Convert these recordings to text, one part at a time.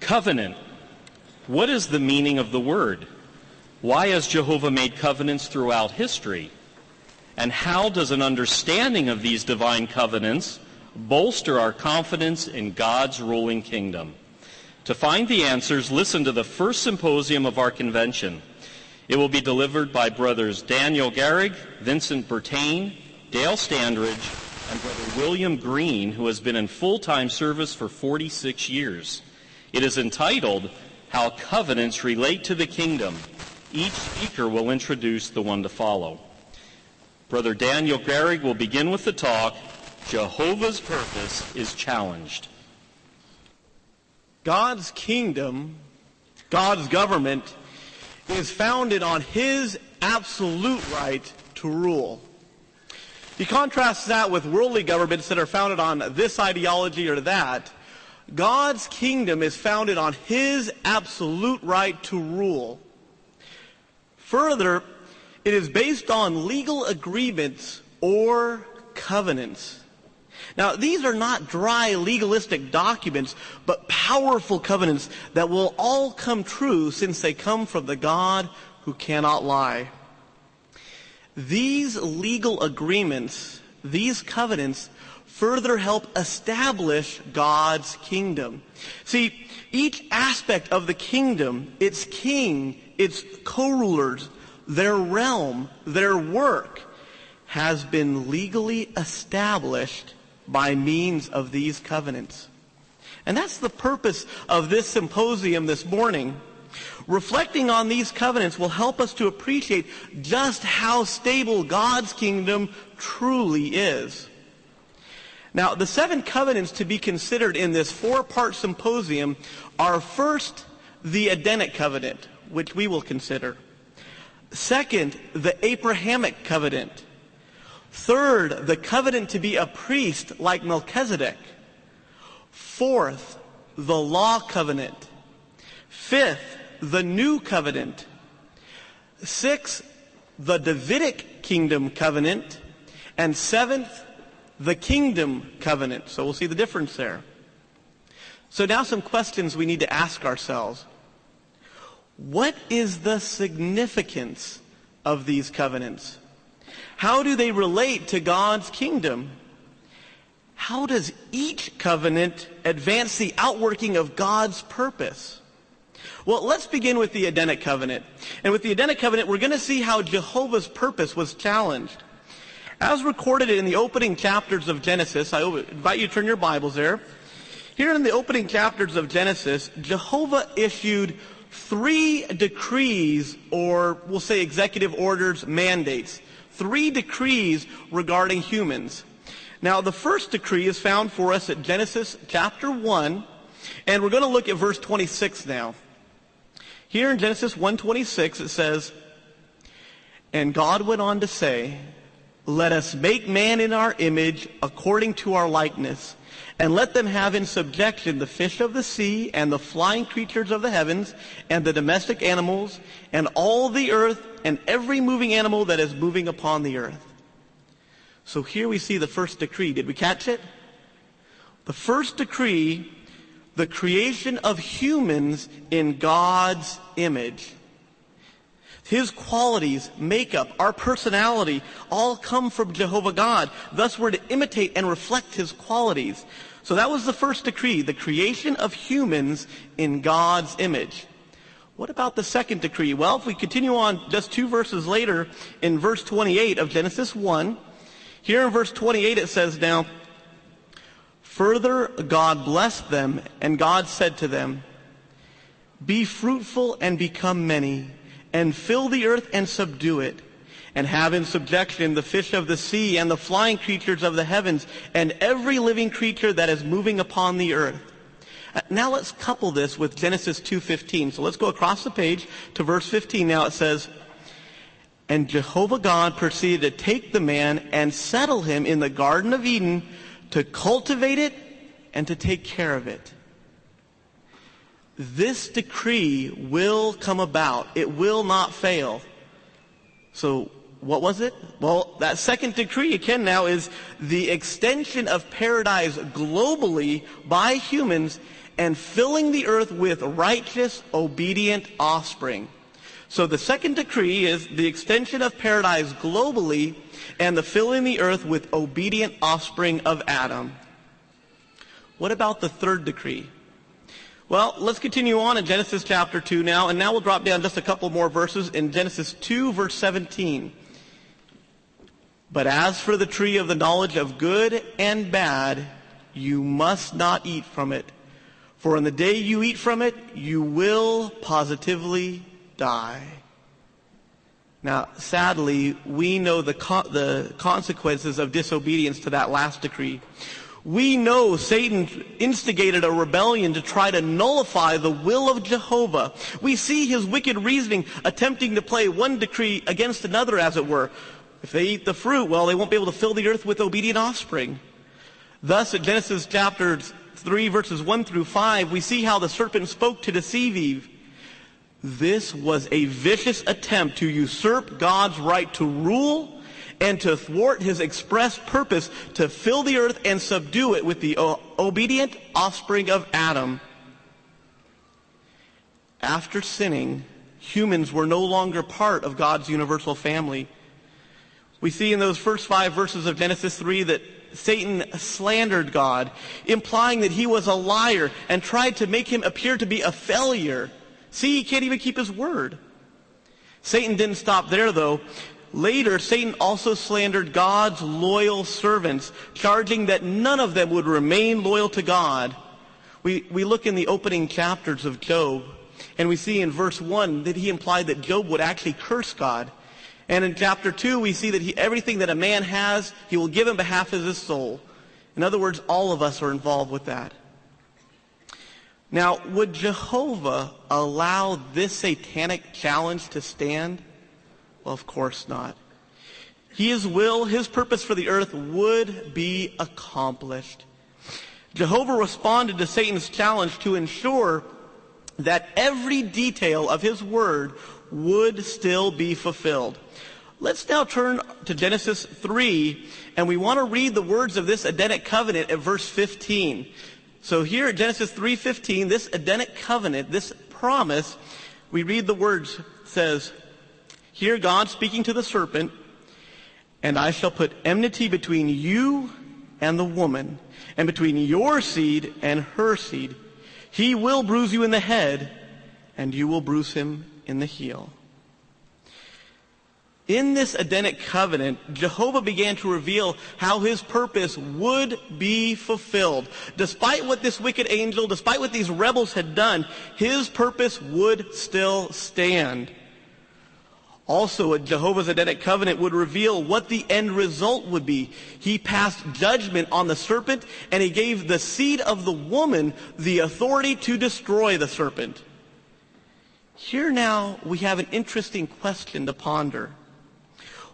Covenant. What is the meaning of the word? Why has Jehovah made covenants throughout history? And how does an understanding of these divine covenants bolster our confidence in God's ruling kingdom? To find the answers, listen to the first symposium of our convention. It will be delivered by brothers Daniel Garrig, Vincent Bertain, Dale Standridge, and brother William Green, who has been in full-time service for 46 years. It is entitled, How Covenants Relate to the Kingdom. Each speaker will introduce the one to follow. Brother Daniel Garrig will begin with the talk, Jehovah's Purpose is Challenged. God's kingdom, God's government, is founded on His absolute right to rule. He contrasts that with worldly governments that are founded on this ideology or that. God's kingdom is founded on His absolute right to rule. Further, it is based on legal agreements or covenants. Now, these are not dry legalistic documents, but powerful covenants that will all come true since they come from the God who cannot lie. These legal agreements, these covenants, further help establish God's kingdom. See, each aspect of the kingdom, its king, its co-rulers, their realm, their work, has been legally established by means of these covenants. And that's the purpose of this symposium this morning. Reflecting on these covenants will help us to appreciate just how stable God's kingdom truly is. Now, the 7 covenants to be considered in this 4-part symposium are first, the Edenic covenant, which we will consider. Second, the Abrahamic covenant. Third, the covenant to be a priest like Melchizedek. Fourth, the law covenant. Fifth, the new covenant. Sixth, the Davidic kingdom covenant. And seventh, the kingdom covenant. So we'll see the difference there. So now some questions we need to ask ourselves. What is the significance of these covenants? How do they relate to God's kingdom? How does each covenant advance the outworking of God's purpose? Well, let's begin with the Edenic covenant. And with the Edenic covenant, we're going to see how Jehovah's purpose was challenged. As recorded in the opening chapters of Genesis, I invite you to turn your Bibles there. Here in the opening chapters of Genesis, Jehovah issued 3 decrees, or we'll say executive orders, mandates. 3 decrees regarding humans. Now, the first decree is found for us at Genesis chapter 1, and we're going to look at verse 26 now. Here in Genesis 1:26 it says, "And God went on to say, Let us make man in our image, according to our likeness, and let them have in subjection the fish of the sea, and the flying creatures of the heavens, and the domestic animals, and all the earth, and every moving animal that is moving upon the earth." So here we see the first decree. Did we catch it? The first decree, the creation of humans in God's image. His qualities, makeup, our personality, all come from Jehovah God. Thus we're to imitate and reflect His qualities. So that was the first decree, the creation of humans in God's image. What about the second decree? Well, if we continue on just 2 verses later, in verse 28 of Genesis 1, here in verse 28 it says, "Now, further God blessed them, and God said to them, Be fruitful and become many, and fill the earth and subdue it, and have in subjection the fish of the sea and the flying creatures of the heavens, and every living creature that is moving upon the earth." Now let's couple this with Genesis 2:15. So let's go across the page to verse 15. Now it says, "And Jehovah God proceeded to take the man and settle him in the Garden of Eden to cultivate it and to take care of it." This decree will come about. It will not fail. So What was it? Well, that second decree, again now, is the extension of paradise globally by humans and filling the earth with righteous, obedient offspring. So the second decree is the extension of paradise globally and the filling the earth with obedient offspring of Adam. What about the third decree? Well, let's continue on in Genesis chapter 2 now, and now we'll drop down just a couple more verses in Genesis 2, verse 17. But as for the tree of the knowledge of good and bad, you must not eat from it. For in the day you eat from it, you will positively die. Now, sadly, we know the consequences of disobedience to that last decree. We know Satan instigated a rebellion to try to nullify the will of Jehovah. We see his wicked reasoning attempting to play one decree against another, as it were. If they eat the fruit, well, they won't be able to fill the earth with obedient offspring. Thus, in Genesis chapter 3, verses 1 through 5, we see how the serpent spoke to deceive Eve. This was a vicious attempt to usurp God's right to rule and to thwart his express purpose to fill the earth and subdue it with the obedient offspring of Adam. After sinning, humans were no longer part of God's universal family. We see in those first 5 verses of Genesis 3 that Satan slandered God, implying that he was a liar and tried to make him appear to be a failure. See, he can't even keep his word. Satan didn't stop there, though. Later, Satan also slandered God's loyal servants, charging that none of them would remain loyal to God. We look in the opening chapters of Job, and we see in verse 1 that he implied that Job would actually curse God. And in chapter 2, we see that everything that a man has, he will give on behalf of his soul. In other words, all of us are involved with that. Now, would Jehovah allow this satanic challenge to stand? Well, of course not. His will, his purpose for the earth would be accomplished. Jehovah responded to Satan's challenge to ensure that every detail of his word would still be fulfilled. Let's now turn to Genesis 3, and we want to read the words of this Edenic covenant at verse 15. So here at Genesis 3:15, this Edenic covenant, this promise, we read the words, says, here God speaking to the serpent, and I shall put enmity between you and the woman, and between your seed and her seed. He will bruise you in the head, and you will bruise him in the heel. In this Edenic covenant, Jehovah began to reveal how his purpose would be fulfilled. Despite what this wicked angel, despite what these rebels had done, his purpose would still stand. Also, Jehovah's Edenic covenant would reveal what the end result would be. He passed judgment on the serpent, and he gave the seed of the woman the authority to destroy the serpent. Here now we have an interesting question to ponder.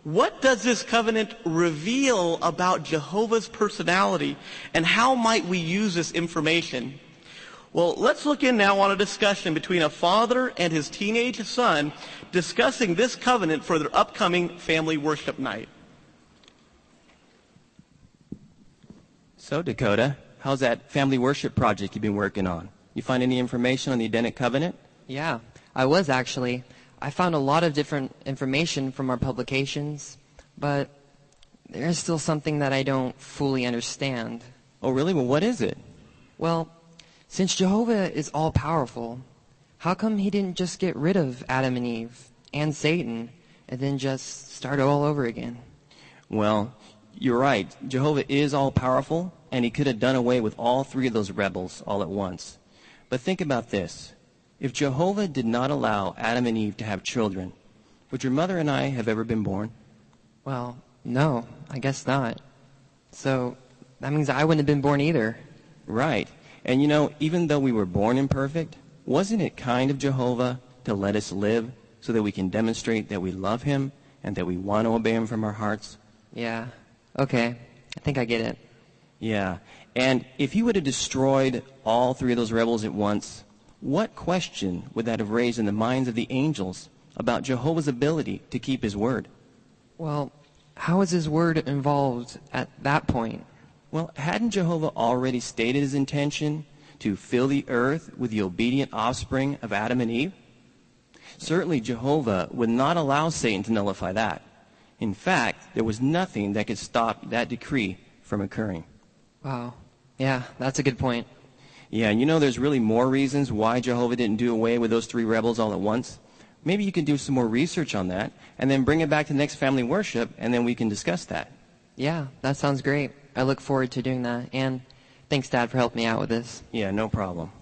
What does this covenant reveal about Jehovah's personality, and how might we use this information? Well, let's look in now on a discussion between a father and his teenage son discussing this covenant for their upcoming family worship night. So, Dakota, how's that family worship project you've been working on? You find any information on the Edenic covenant? Yeah, I was actually. I found a lot of different information from our publications, but there's still something that I don't fully understand. Oh, really? Well, what is it? Well, since Jehovah is all-powerful, how come he didn't just get rid of Adam and Eve and Satan and then just start all over again? Well, you're right. Jehovah is all-powerful, and he could have done away with all 3 of those rebels all at once. But think about this. If Jehovah did not allow Adam and Eve to have children, would your mother and I have ever been born? Well, no, I guess not. So that means I wouldn't have been born either. Right. And you know, even though we were born imperfect, wasn't it kind of Jehovah to let us live so that we can demonstrate that we love him and that we want to obey him from our hearts? Yeah. Okay. I think I get it. Yeah. And if he would have destroyed all 3 of those rebels at once, what question would that have raised in the minds of the angels about Jehovah's ability to keep his word? Well, how is his word involved at that point? Well, hadn't Jehovah already stated his intention to fill the earth with the obedient offspring of Adam and Eve? Certainly Jehovah would not allow Satan to nullify that. In fact, there was nothing that could stop that decree from occurring. Wow. Yeah, that's a good point. Yeah, and you know there's really more reasons why Jehovah didn't do away with those three rebels all at once. Maybe you can do some more research on that and then bring it back to next family worship, and then we can discuss that. Yeah, that sounds great. I look forward to doing that. And thanks, Dad, for helping me out with this. Yeah, no problem.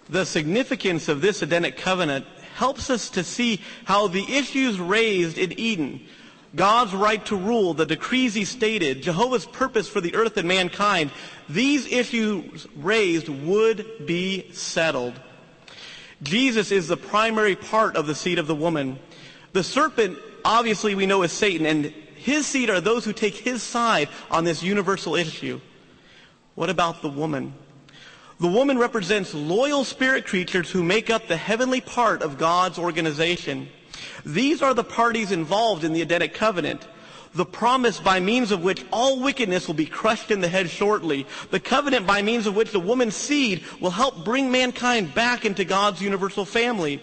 The significance of this Edenic covenant helps us to see how the issues raised in Eden, God's right to rule, the decrees he stated, Jehovah's purpose for the earth and mankind, these issues raised would be settled. Jesus is the primary part of the seed of the woman. The serpent, obviously we know, is Satan, and his seed are those who take his side on this universal issue. What about the woman? The woman represents loyal spirit creatures who make up the heavenly part of God's organization. These are the parties involved in the Edenic covenant, the promise by means of which all wickedness will be crushed in the head shortly, the covenant by means of which the woman's seed will help bring mankind back into God's universal family,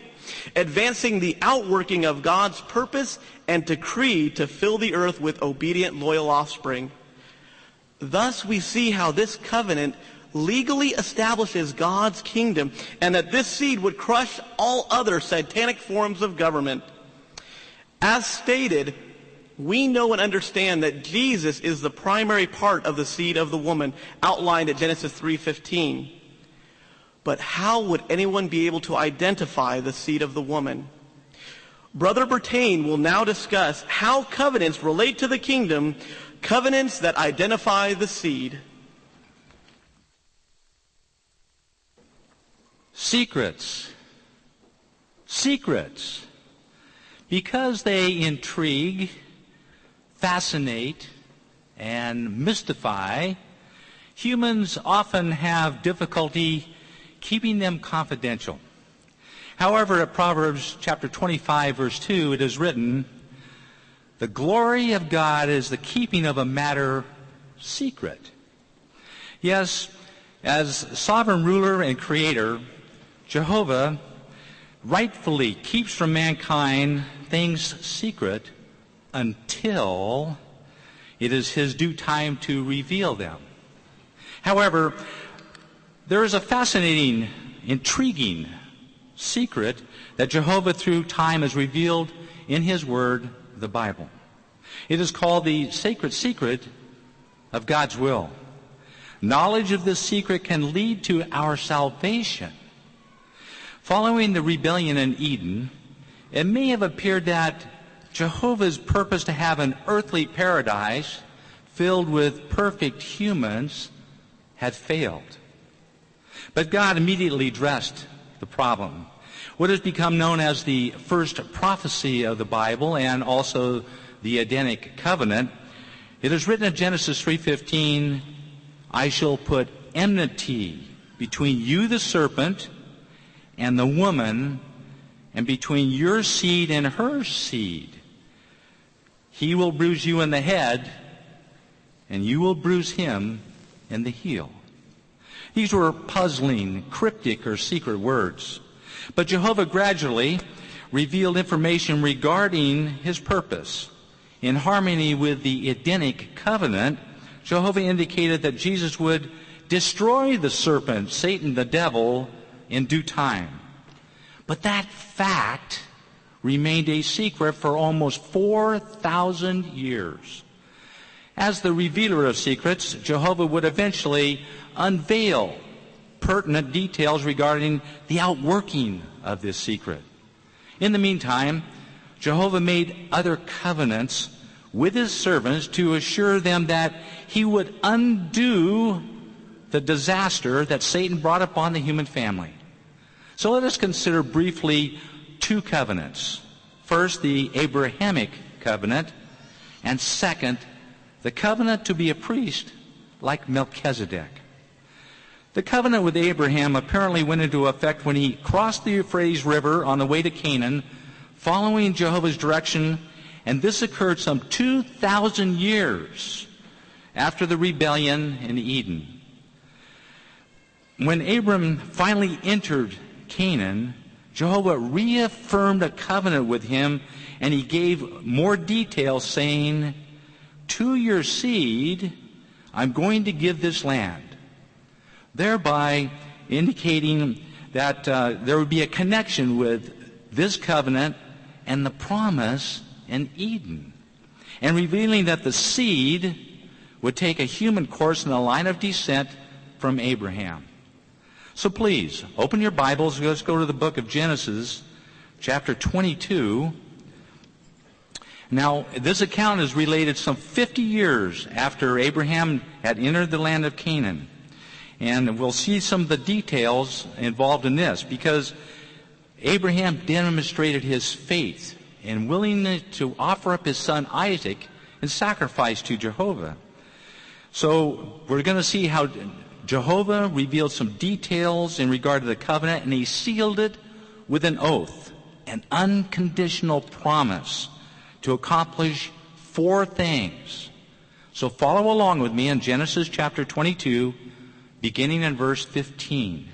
advancing the outworking of God's purpose and decree to fill the earth with obedient, loyal offspring. Thus we see how this covenant legally establishes God's kingdom, and that this seed would crush all other satanic forms of government. As stated, we know and understand that Jesus is the primary part of the seed of the woman, outlined at Genesis 3:15. But how would anyone be able to identify the seed of the woman? Brother Bertain will now discuss how covenants relate to the kingdom, covenants that identify the seed. Secrets. Secrets. Because they intrigue, fascinate, and mystify, humans often have difficulty keeping them confidential. However, at Proverbs chapter 25, verse 2, it is written, "The glory of God is the keeping of a matter secret." Yes, as sovereign ruler and creator, Jehovah rightfully keeps from mankind things secret until it is his due time to reveal them. However, there is a fascinating, intriguing secret that Jehovah through time has revealed in his word, the Bible. It is called the sacred secret of God's will. Knowledge of this secret can lead to our salvation. Following the rebellion in Eden, it may have appeared that Jehovah's purpose to have an earthly paradise filled with perfect humans had failed. But God immediately addressed the problem. What has become known as the first prophecy of the Bible and also the Edenic covenant, it is written in Genesis 3:15, "I shall put enmity between you, the serpent, and the woman, and between your seed and her seed. He will bruise you in the head, and you will bruise him in the heel." These were puzzling, cryptic, or secret words. But Jehovah gradually revealed information regarding his purpose. In harmony with the Edenic covenant, Jehovah indicated that Jesus would destroy the serpent, Satan, the devil, in due time. But that fact remained a secret for almost 4,000 years. As the revealer of secrets, Jehovah would eventually unveil pertinent details regarding the outworking of this secret. In the meantime, Jehovah made other covenants with his servants to assure them that he would undo the disaster that Satan brought upon the human family. So let us consider briefly two covenants. First, the Abrahamic covenant, and second, the covenant to be a priest like Melchizedek. The covenant with Abraham apparently went into effect when he crossed the Euphrates River on the way to Canaan, following Jehovah's direction, and this occurred some 2,000 years after the rebellion in Eden. When Abram finally entered Canaan, Jehovah reaffirmed a covenant with him, and he gave more details, saying, "To your seed I'm going to give this land," thereby indicating that there would be a connection with this covenant and the promise in Eden, and revealing that the seed would take a human course in the line of descent from Abraham. So please, open your Bibles. Let's go to the book of Genesis, chapter 22. Now, this account is related some 50 years after Abraham had entered the land of Canaan. And we'll see some of the details involved in this, because Abraham demonstrated his faith and willingness to offer up his son Isaac in sacrifice to Jehovah. So we're going to see how Jehovah revealed some details in regard to the covenant, and he sealed it with an oath, an unconditional promise to accomplish 4 things. So follow along with me in Genesis chapter 22, beginning in verse 15.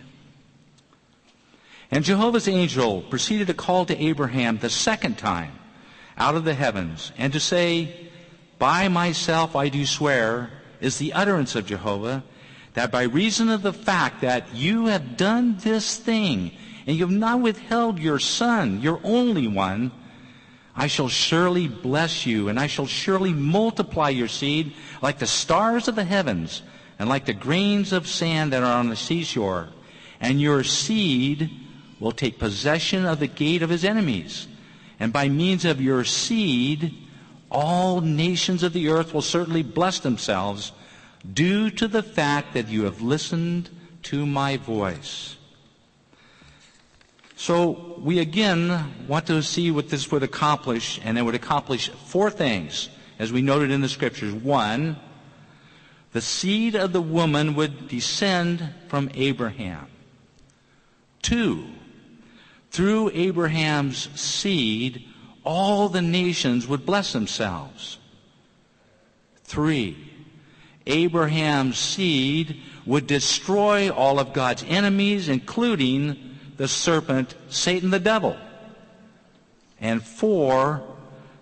"And Jehovah's angel proceeded to call to Abraham the second time out of the heavens, and to say, By myself I do swear, is the utterance of Jehovah, that by reason of the fact that you have done this thing, and you have not withheld your son, your only one, I shall surely bless you, and I shall surely multiply your seed like the stars of the heavens, and like the grains of sand that are on the seashore. And your seed will take possession of the gate of his enemies. And by means of your seed, all nations of the earth will certainly bless themselves, due to the fact that you have listened to my voice." So we again want to see what this would accomplish, and it would accomplish 4 things, as we noted in the scriptures. 1, the seed of the woman would descend from Abraham. 2, through Abraham's seed, all the nations would bless themselves. 3, Abraham's seed would destroy all of God's enemies, including the serpent, Satan the devil. And 4,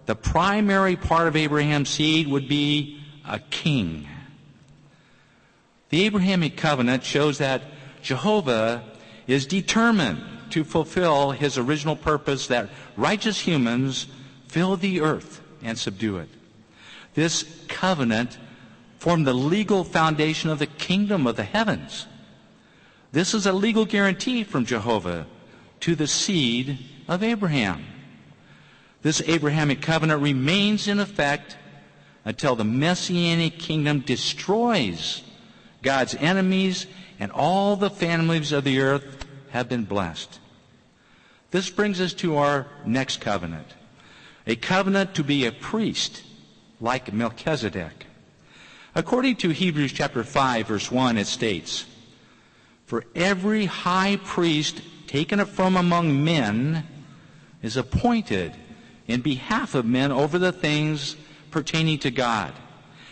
the primary part of Abraham's seed would be a king. The Abrahamic covenant shows that Jehovah is determined to fulfill his original purpose, that righteous humans fill the earth and subdue it. This covenant formed the legal foundation of the kingdom of the heavens. This is a legal guarantee from Jehovah to the seed of Abraham. This Abrahamic covenant remains in effect until the Messianic kingdom destroys God's enemies and all the families of the earth have been blessed. This brings us to our next covenant, a covenant to be a priest like Melchizedek. According to Hebrews chapter 5, verse 1, it states, "For every high priest taken from among men is appointed in behalf of men over the things pertaining to God,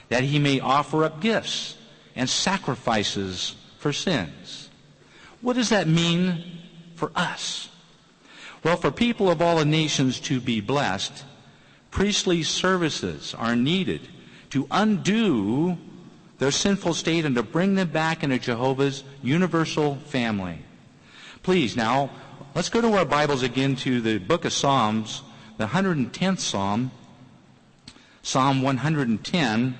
that he may offer up gifts and sacrifices for sins." What does that mean for us? Well, for people of all the nations to be blessed, priestly services are needed to undo their sinful state and to bring them back into Jehovah's universal family. Please, now, let's go to our Bibles again to the book of Psalms, the 110th Psalm, Psalm 110.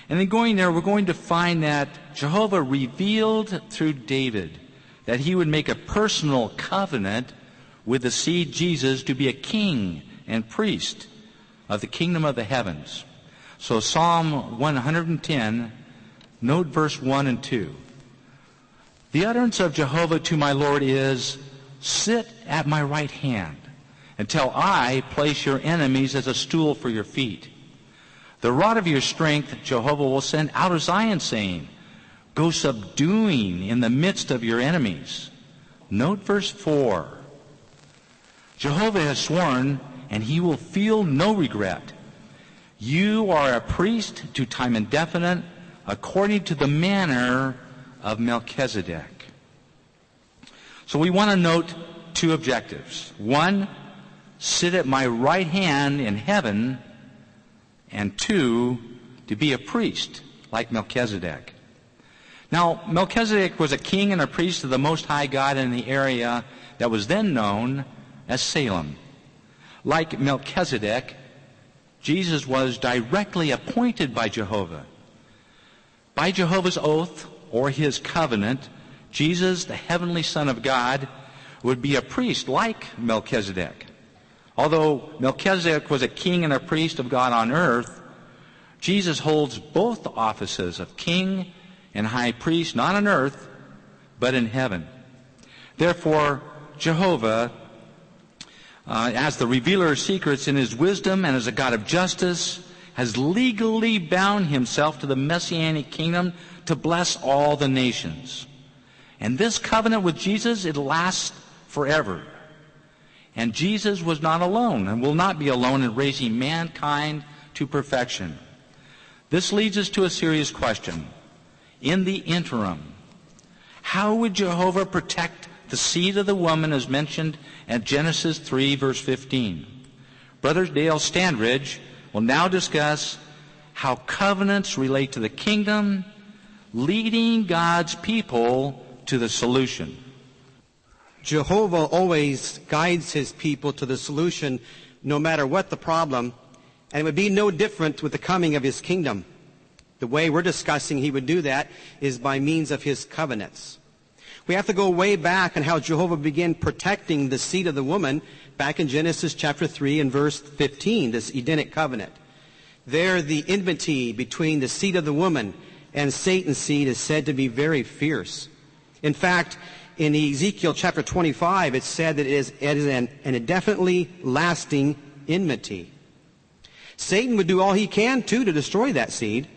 And then going there, we're going to find that Jehovah revealed through David that he would make a personal covenant with the seed Jesus to be a king and priest of the kingdom of the heavens. So Psalm 110, note verse 1 and 2. "The utterance of Jehovah to my Lord is, Sit at my right hand until I place your enemies as a stool for your feet. The rod of your strength Jehovah will send out of Zion, saying, Go subduing in the midst of your enemies. Note verse 4. Jehovah has sworn, and he will feel no regret. You are a priest to time indefinite, according to the manner of Melchizedek. So we want to note two objectives. One, sit at my right hand in heaven, and two, to be a priest like Melchizedek. Now, Melchizedek was a king and a priest of the Most High God in the area that was then known as Salem. Like Melchizedek, Jesus was directly appointed by Jehovah. By Jehovah's oath, or his covenant, Jesus, the heavenly Son of God, would be a priest like Melchizedek. Although Melchizedek was a king and a priest of God on earth, Jesus holds both offices of king and high priest, not on earth, but in heaven. Therefore, Jehovah, as the revealer of secrets in his wisdom and as a God of justice, has legally bound himself to the Messianic kingdom to bless all the nations. And this covenant with Jesus, it lasts forever. And Jesus was not alone and will not be alone in raising mankind to perfection. This leads us to a serious question. In the interim, how would Jehovah protect the seed of the woman as mentioned at Genesis 3, verse 15? Brother Dale Standridge will now discuss how covenants relate to the kingdom, leading God's people to the solution. Jehovah always guides his people to the solution no matter what the problem, and it would be no different with the coming of his kingdom. The way we're discussing he would do that is by means of his covenants. We have to go way back on how Jehovah began protecting the seed of the woman back in Genesis chapter 3 and verse 15, this Edenic covenant. There, the enmity between the seed of the woman and Satan's seed is said to be very fierce. In fact, in Ezekiel chapter 25, it's said that it is an indefinitely lasting enmity. Satan would do all he can, too, to destroy that seed.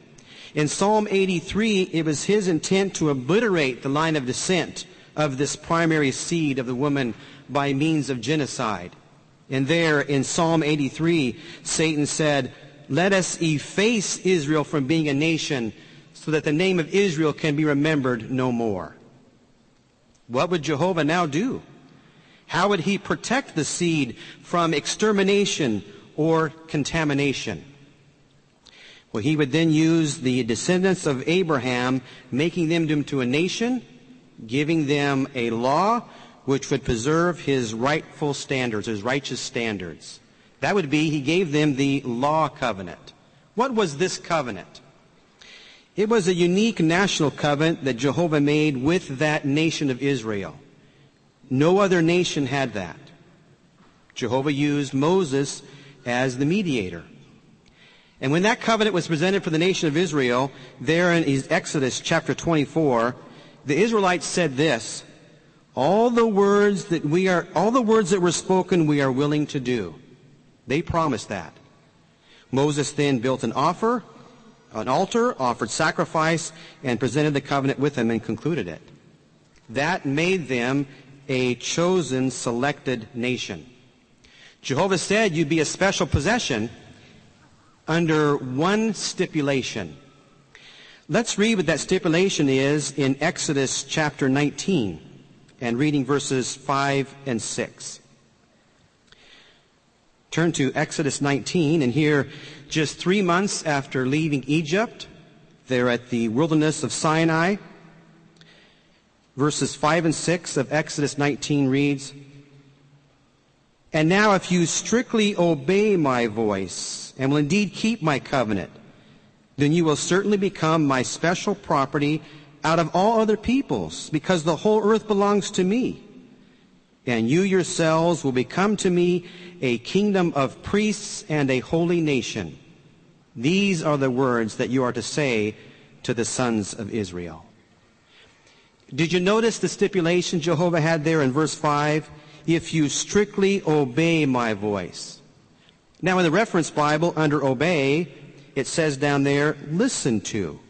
In Psalm 83, it was his intent to obliterate the line of descent of this primary seed of the woman by means of genocide. And there, in Psalm 83, Satan said, "Let us efface Israel from being a nation so that the name of Israel can be remembered no more." What would Jehovah now do? How would he protect the seed from extermination or contamination? Well, he would then use the descendants of Abraham, making them into a nation, giving them a law which would preserve his rightful standards, his righteous standards. That would be, he gave them the law covenant. What was this covenant? It was a unique national covenant that Jehovah made with that nation of Israel. No other nation had that. Jehovah used Moses as the mediator. And when that covenant was presented for the nation of Israel, there in Exodus chapter 24, the Israelites said this, all the words that were spoken, we are willing to do. They promised that. Moses then built an altar, offered sacrifice, and presented the covenant with them and concluded it. That made them a chosen, selected nation. Jehovah said you'd be a special possession under one stipulation. Let's read what that stipulation is in Exodus chapter 19 and reading verses 5 and 6. Turn to Exodus 19, and here, just 3 months after leaving Egypt, they're at the wilderness of Sinai. Verses 5 and 6 of Exodus 19 reads, "And now if you strictly obey my voice, and will indeed keep my covenant, then you will certainly become my special property out of all other peoples, because the whole earth belongs to me. And you yourselves will become to me a kingdom of priests and a holy nation. These are the words that you are to say to the sons of Israel." Did you notice the stipulation Jehovah had there in verse 5? If you strictly obey my voice. Now in the reference Bible under obey, it says down there, listen to.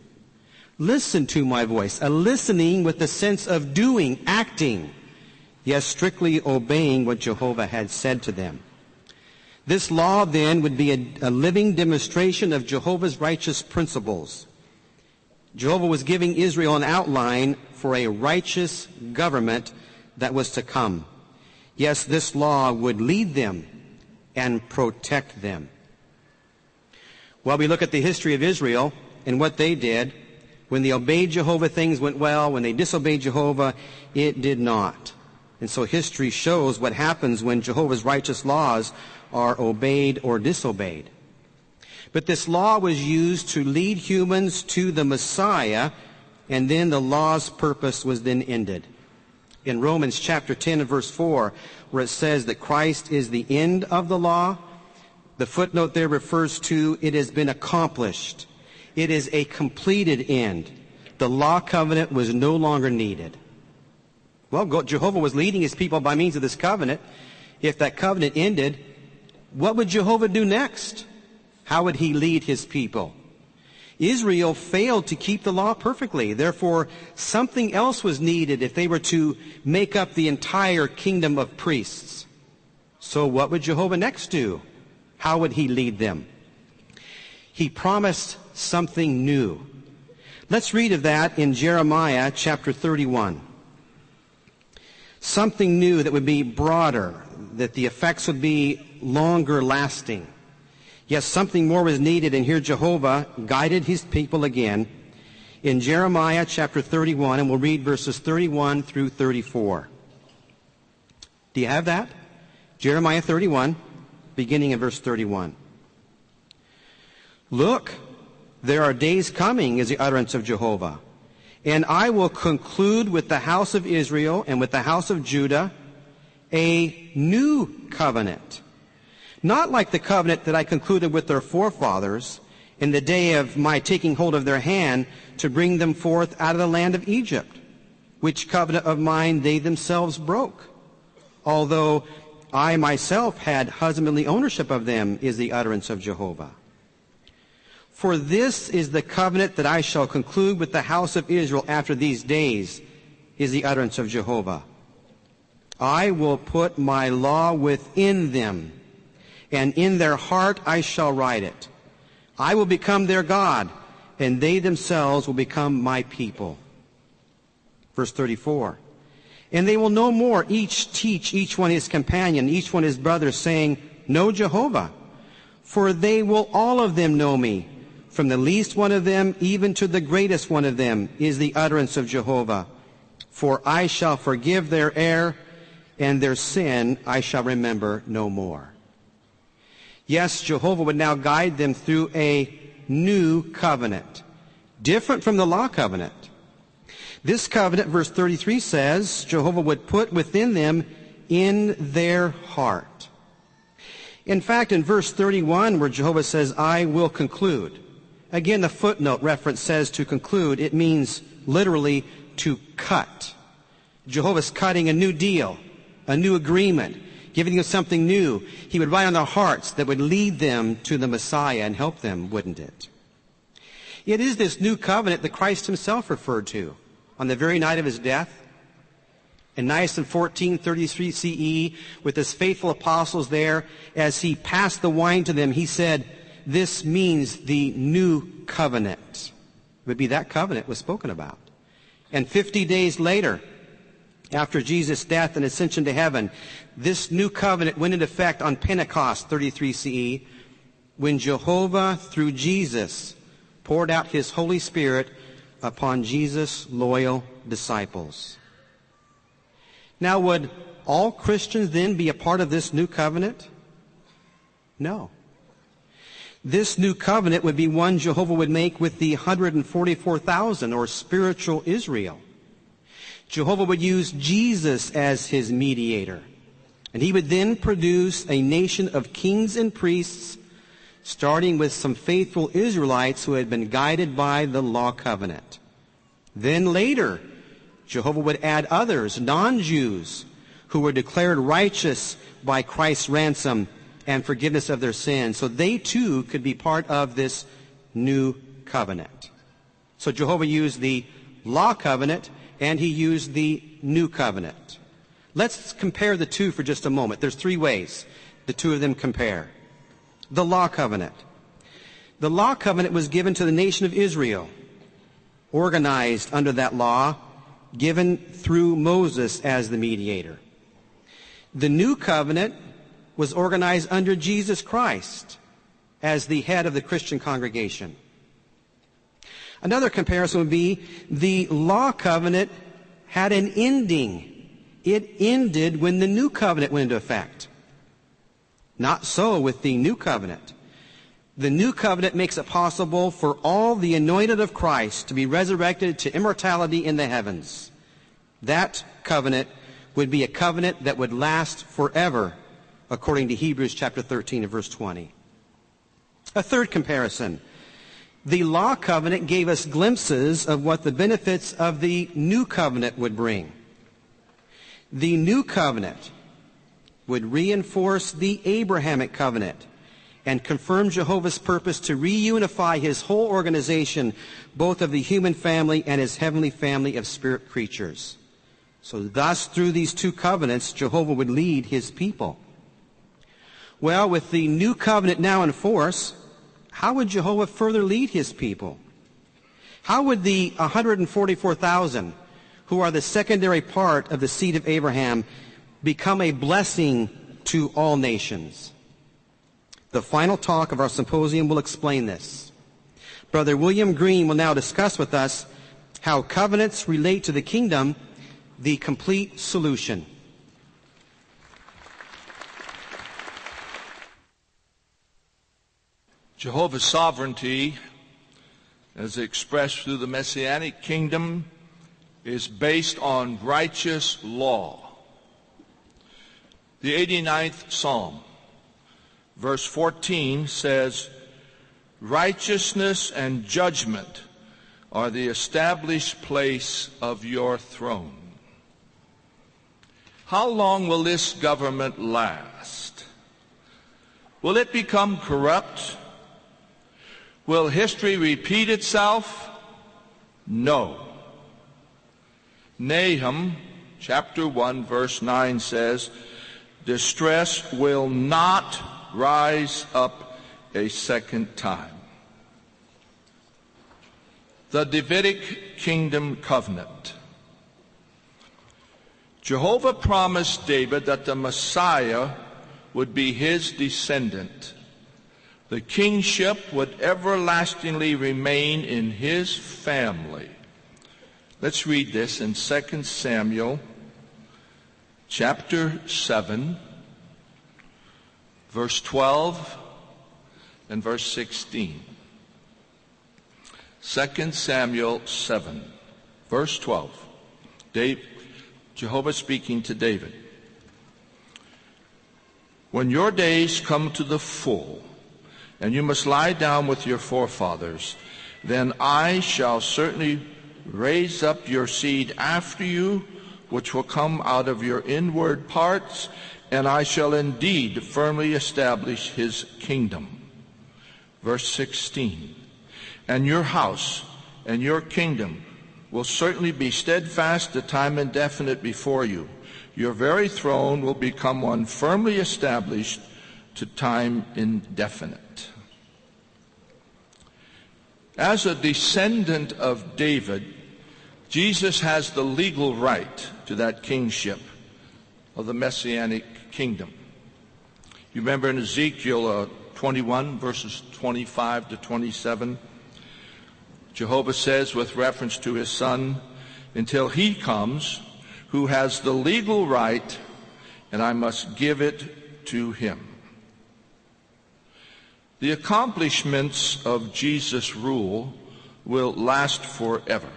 Listen to my voice, a listening with the sense of doing, acting, yes, strictly obeying what Jehovah had said to them. This law, then, would be a living demonstration of Jehovah's righteous principles. Jehovah was giving Israel an outline for a righteous government that was to come. Yes, this law would lead them and protect them. Well, we look at the history of Israel and what they did. When they obeyed Jehovah, things went well. When they disobeyed Jehovah, it did not. And so history shows what happens when Jehovah's righteous laws are obeyed or disobeyed. But this law was used to lead humans to the Messiah, and then the law's purpose was then ended. In Romans chapter 10 and verse 4, where it says that Christ is the end of the law, the footnote there refers to it has been accomplished. It is a completed end. The law covenant was no longer needed. Well, Jehovah was leading his people by means of this covenant. If that covenant ended, what would Jehovah do next? How would he lead his people? Israel failed to keep the law perfectly. Therefore, something else was needed if they were to make up the entire kingdom of priests. So what would Jehovah next do? How would he lead them? He promised something new. Let's read of that in Jeremiah chapter 31. Something new that would be broader, that the effects would be longer lasting. Yes, something more was needed, and here Jehovah guided his people again in Jeremiah chapter 31, and we'll read verses 31 through 34. Do you have that? Jeremiah 31, beginning in verse 31. Look, there are days coming, is the utterance of Jehovah, and I will conclude with the house of Israel and with the house of Judah a new covenant. Not like the covenant that I concluded with their forefathers in the day of my taking hold of their hand to bring them forth out of the land of Egypt, which covenant of mine they themselves broke, although I myself had husbandly ownership of them, is the utterance of Jehovah. For this is the covenant that I shall conclude with the house of Israel after these days, is the utterance of Jehovah. I will put my law within them, and in their heart I shall write it. I will become their God, and they themselves will become my people. Verse 34. And they will no more each teach each one his companion, each one his brother, saying, Know Jehovah. For they will all of them know me, from the least one of them even to the greatest one of them, is the utterance of Jehovah. For I shall forgive their error, and their sin I shall remember no more. Yes, Jehovah would now guide them through a new covenant, different from the law covenant. This covenant, verse 33 says, Jehovah would put within them in their heart. In fact, in verse 31, where Jehovah says, I will conclude, again, the footnote reference says to conclude. It means literally to cut. Jehovah's cutting a new deal, a new agreement, giving them something new. He would write on their hearts that would lead them to the Messiah and help them, wouldn't it? It is this new covenant that Christ himself referred to on the very night of his death. In Nisan 1433 CE, with his faithful apostles there, as he passed the wine to them, he said, this means the new covenant. It would be that covenant was spoken about. And 50 days later, after Jesus' death and ascension to heaven, this new covenant went into effect on Pentecost 33 CE, when Jehovah, through Jesus, poured out his Holy Spirit upon Jesus' loyal disciples. Now, would all Christians then be a part of this new covenant? No. This new covenant would be one Jehovah would make with the 144,000, or spiritual Israel. Jehovah would use Jesus as his mediator, and he would then produce a nation of kings and priests, starting with some faithful Israelites who had been guided by the law covenant. Then later, Jehovah would add others, non-Jews, who were declared righteous by Christ's ransom and forgiveness of their sins, so they too could be part of this new covenant. So Jehovah used the law covenant and he used the new covenant. Let's compare the two for just a moment. There's three ways the two of them compare. The law covenant. The law covenant was given to the nation of Israel, organized under that law, given through Moses as the mediator. The new covenant was organized under Jesus Christ as the head of the Christian congregation. Another comparison would be the law covenant had an ending. It ended when the new covenant went into effect. Not so with the new covenant. The new covenant makes it possible for all the anointed of Christ to be resurrected to immortality in the heavens. That covenant would be a covenant that would last forever, according to Hebrews chapter 13 and verse 20. A third comparison. The law covenant gave us glimpses of what the benefits of the new covenant would bring. The new covenant would reinforce the Abrahamic covenant and confirm Jehovah's purpose to reunify his whole organization, both of the human family and his heavenly family of spirit creatures. So thus, through these two covenants, Jehovah would lead his people. Well, with the new covenant now in force, how would Jehovah further lead his people? How would the 144,000, who are the secondary part of the seed of Abraham, become a blessing to all nations? The final talk of our symposium will explain this. Brother William Green will now discuss with us how covenants relate to the kingdom, the complete solution. Jehovah's sovereignty, as expressed through the Messianic kingdom, is based on righteous law. The 89th Psalm, verse 14 says, "Righteousness and judgment are the established place of your throne." How long will this government last? Will it become corrupt? Will history repeat itself? No. Nahum chapter 1 verse 9 says, "Distress will not rise up a second time." The Davidic kingdom covenant. Jehovah promised David that the Messiah would be his descendant. The kingship would everlastingly remain in his family. Let's read this in 2 Samuel chapter 7, verse 12 and verse 16. 2 Samuel 7, verse 12. Jehovah speaking to David. "When your days come to the full, and you must lie down with your forefathers, then I shall certainly raise up your seed after you, which will come out of your inward parts, and I shall indeed firmly establish his kingdom." Verse 16, "And your house and your kingdom will certainly be steadfast to time indefinite before you. Your very throne will become one firmly established to time indefinite." As a descendant of David, Jesus has the legal right to that kingship of the Messianic kingdom. You remember in Ezekiel 21, verses 25 to 27, Jehovah says with reference to his son, "Until he comes, who has the legal right, and I must give it to him." The accomplishments of Jesus' rule will last forever.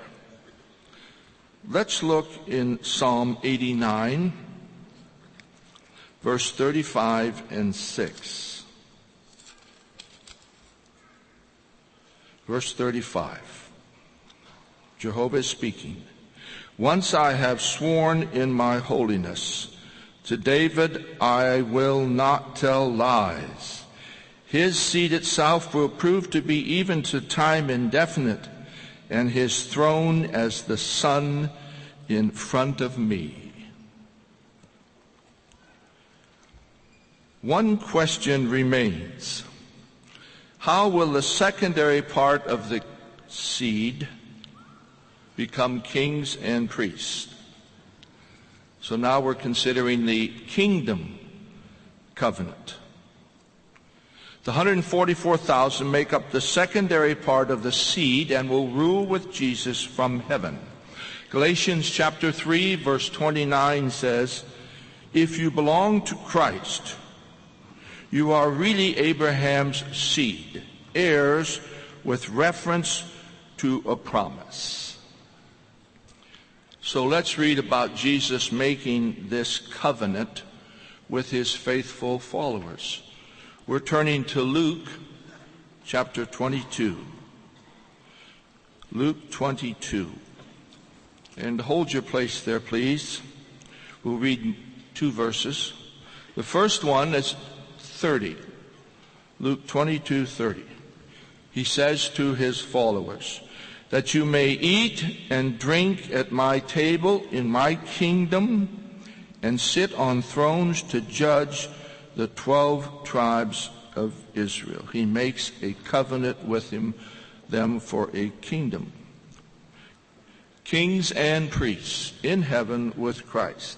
Let's look in Psalm 89, verse 35 and 6. Verse 35. Jehovah is speaking. "Once I have sworn in my holiness, to David I will not tell lies. His seed itself will prove to be even to time indefinite. and his throne as the sun in front of me. One question remains. How will the secondary part of the seed become kings and priests? So now we're considering the kingdom covenant. The 144,000 make up the secondary part of the seed and will rule with Jesus from heaven. Galatians chapter 3, verse 29 says, "If you belong to Christ, you are really Abraham's seed, heirs with reference to a promise." So let's read about Jesus making this covenant with his faithful followers. We're turning to Luke chapter 22. Luke 22. And hold your place there, please. We'll read 2 verses. The first one is 30. Luke 22:30. He says to his followers, "That you may eat and drink at my table in my kingdom and sit on thrones to judge the 12 tribes of Israel." He makes a covenant with them for a kingdom. Kings and priests in heaven with Christ.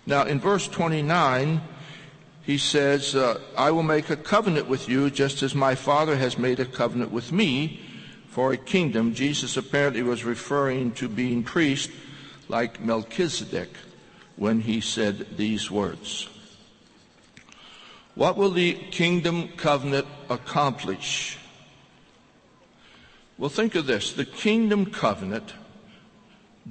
Now in verse 29, he says, "I will make a covenant with you just as my Father has made a covenant with me for a kingdom." Jesus apparently was referring to being priest like Melchizedek when he said these words. What will the kingdom covenant accomplish? Well, think of this. The kingdom covenant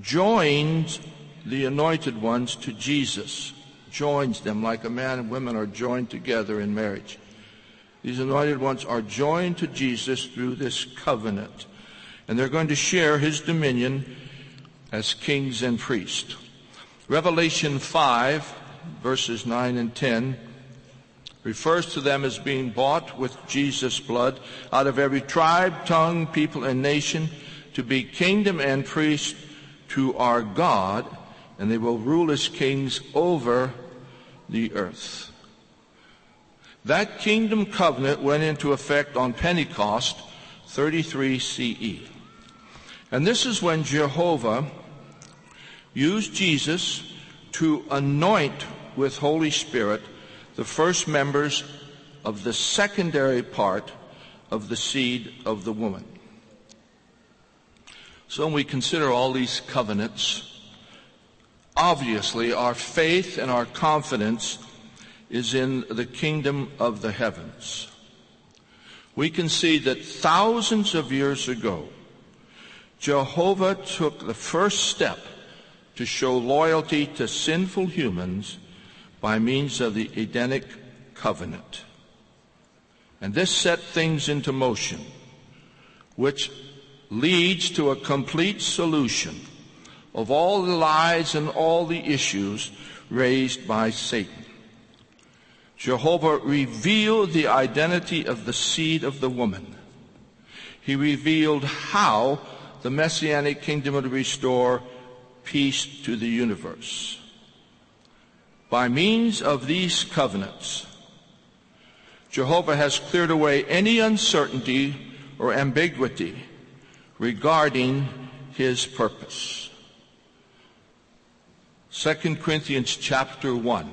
joins the anointed ones to Jesus. Joins them like a man and women are joined together in marriage. These anointed ones are joined to Jesus through this covenant, and they're going to share his dominion as kings and priests. Revelation 5, verses 9 and 10, refers to them as being bought with Jesus' blood out of every tribe, tongue, people, and nation to be kingdom and priest to our God, and they will rule as kings over the earth. That kingdom covenant went into effect on Pentecost, 33 CE. And this is when Jehovah used Jesus to anoint with Holy Spirit the first members of the secondary part of the seed of the woman. So when we consider all these covenants, obviously our faith and our confidence is in the kingdom of the heavens. We can see that thousands of years ago, Jehovah took the first step to show loyalty to sinful humans by means of the Edenic covenant. And this set things into motion, which leads to a complete solution of all the lies and all the issues raised by Satan. Jehovah revealed the identity of the seed of the woman. He revealed how the Messianic kingdom would restore peace to the universe. By means of these covenants, Jehovah has cleared away any uncertainty or ambiguity regarding his purpose. 2 Corinthians chapter 1,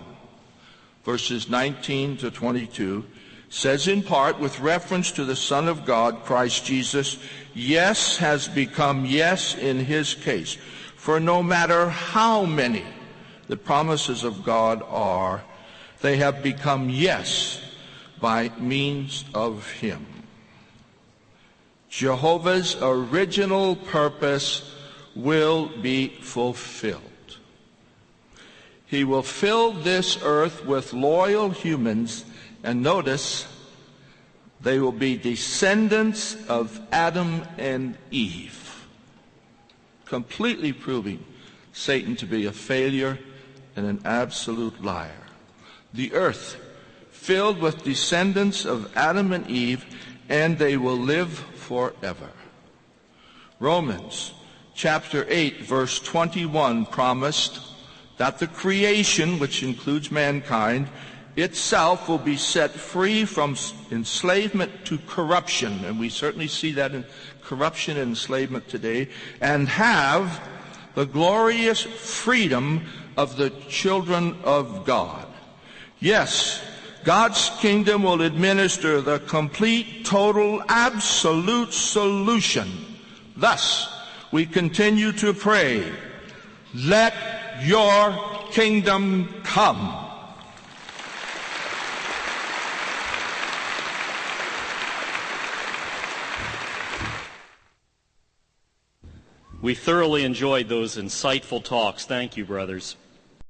verses 19 to 22, says in part, with reference to the Son of God, Christ Jesus, yes has become yes in his case. For no matter how many the promises of God are, they have become yes by means of him. Jehovah's original purpose will be fulfilled. He will fill this earth with loyal humans, and notice, they will be descendants of Adam and Eve, completely proving Satan to be a failure and an absolute liar. The earth filled with descendants of Adam and Eve, and they will live forever. Romans chapter 8, verse 21 promised that the creation, which includes mankind, itself will be set free from enslavement to corruption, and we certainly see that in corruption and enslavement today, and have the glorious freedom of the children of God. Yes, God's kingdom will administer the complete, total, absolute solution. Thus, we continue to pray, let your kingdom come. We thoroughly enjoyed those insightful talks. Thank you, brothers.